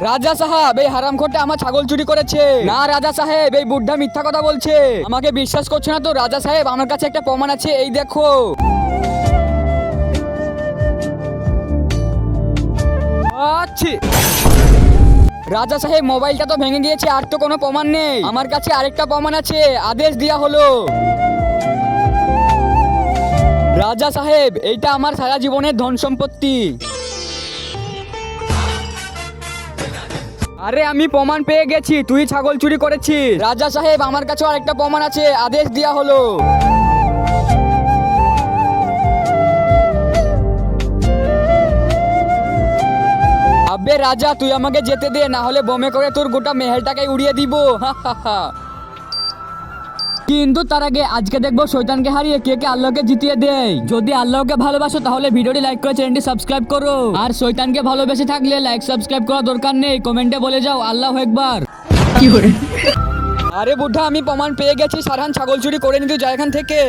রাজা সাহেব, এই হারামখোরটা আমার ছাগল চুরি করেছে। না রাজা সাহেব, এই বুদ্ধা মিথ্যা কথা বলছে। আমাকে বিশ্বাস করছে না তো রাজা সাহেব, আমার কাছে একটা প্রমাণ আছে, এই দেখো। আচ্ছা রাজা সাহেব, মোবাইলটা তো ভেঙে গিয়েছে, আর তো কোনো প্রমাণ নেই। আমার কাছে আরেকটা প্রমাণ আছে, আদেশ দেয়া হলো। রাজা সাহেব, এইটা আমার সারা জীবনের ধন সম্পত্তি। আরে আমি প্রমাণ পেয়ে গেছি, তুই ছাগল চুরি করেছিস। রাজা সাহেব, আমার কাছে আরেকটা প্রমাণ আছে, আদেশ দেয়া হলো। আবে রাজা, তুই আমাকে যেতে দে, না হলে বোমে করে তোর গোটা মেহেলটাকে উড়িয়ে দিব। কিন্তু তার আগে আজকে দেখবো শয়তানকে হারিয়ে কে কে আল্লাহকে জিতিয়ে দেয়। যদি আল্লাহকে ভালোবাসো তাহলে ভিডিওটি লাইক করে চ্যানেলটি সাবস্ক্রাইব করো, আর শয়তানকে ভালোবেসে থাকলে লাইক সাবস্ক্রাইব করার দরকার নেই, কমেন্টে বলে যাও আল্লাহু আকবার। আরে বুদ্ধা, আমি প্রমাণ পেয়ে গেছি, সারহান ছাগল চুরি করে নিতে যায় এখান থেকে।